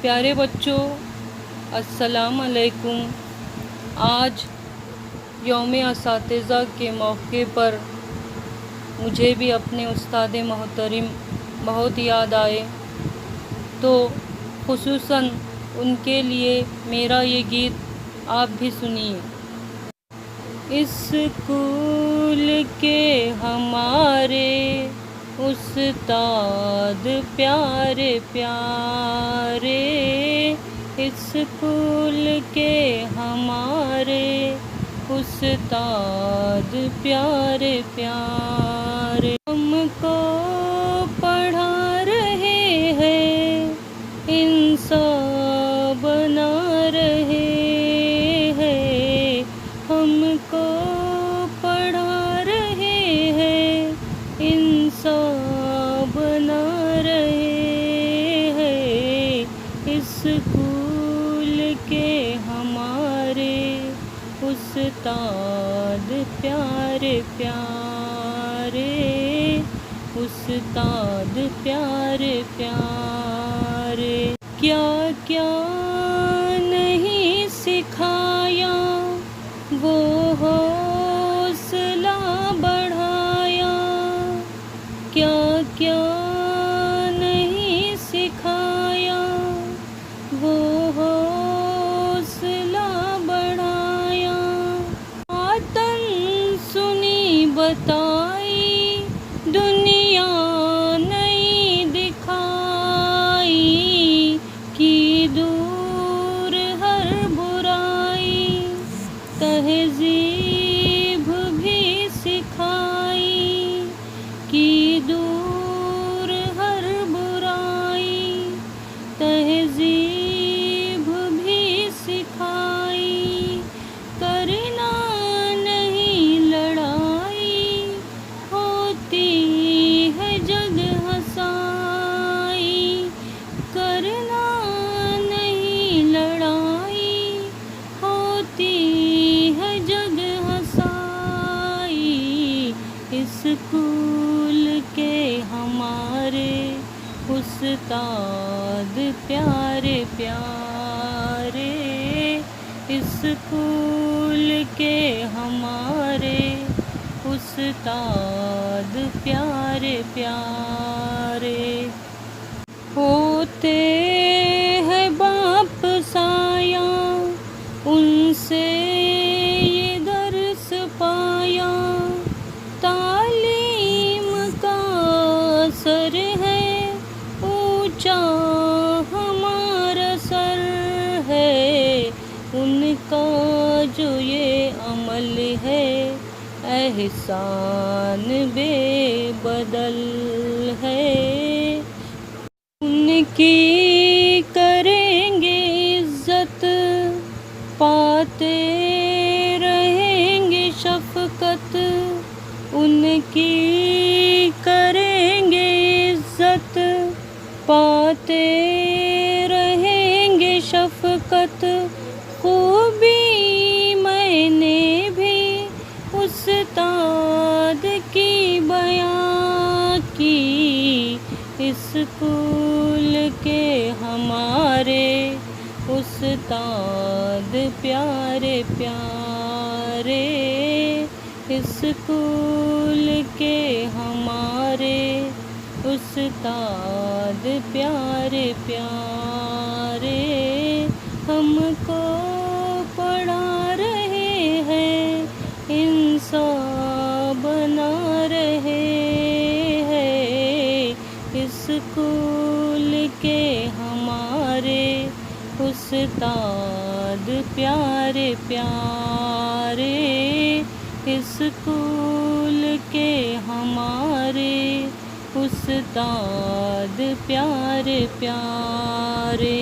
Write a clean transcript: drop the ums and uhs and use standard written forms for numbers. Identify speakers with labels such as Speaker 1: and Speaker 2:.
Speaker 1: پیارے بچوں، السلام علیکم۔ آج یوم اساتذہ کے موقع پر مجھے بھی اپنے استاد محترم بہت یاد آئے، تو خصوصاً ان کے لیے میرا یہ گیت آپ بھی سنیے۔ اسکول کے ہمارے استاد پیارے پیارے، اسکول کے ہمارے استاد پیارے پیارے، ہم کو پڑھا رہے ہیں، انسان بنا رہے ہیں، ہم کو پڑھا رہے ہیں، انسان بنا رہے ہیں، اسکول کے ہمارے استاد پیارے پیارے، استاد پیارے پیارے، کیا کیا نہیں سکھایا، وہ حوصلہ بڑھایا، کیا کیا نہیں سکھایا، وہ حوصلہ بڑھایا، باتیں سنی بتائی، دنیا نہیں دکھائی، کی دور ہر برائی، تہذیب بھی سکھائی، کی دور ہر برائی، تہذیب بھی سکھائی، کرنا نہیں لڑائی، ہوتی ہے جگ ہنسائی، کرنا نہیں لڑائی، ہوتی ہے جگ ہنسائی، اسکول کے ہمارے استاد پیارے پیارے، اسکول کے ہمارے استاد پیارے پیارے، ہوتے ہیں باپ سایہ، ان سے یہ درس پایا، تعلیم کا اثر ہے اونچا ہمارا سر ہے، ان کا جو یہ عمل ہے احسان بے بدل ہے، ان کی کریں گے عزت، پاتے رہیں گے شفقت، ان کی کریں گے عزت، پاتے رہیں گے شفقت، خوبی میں نے بھی استاد کی بیان کی، اسکول کے ہمارے استاد پیارے پیارے، اسکول کے ہمارے استاد پیارے پیارے، ہم کو پڑھا رہے ہیں، انسان بنا رہے ہیں، اسکول کے ہمارے استاد پیارے پیارے، اسکول کے ہمارے استاد پیارے پیارے۔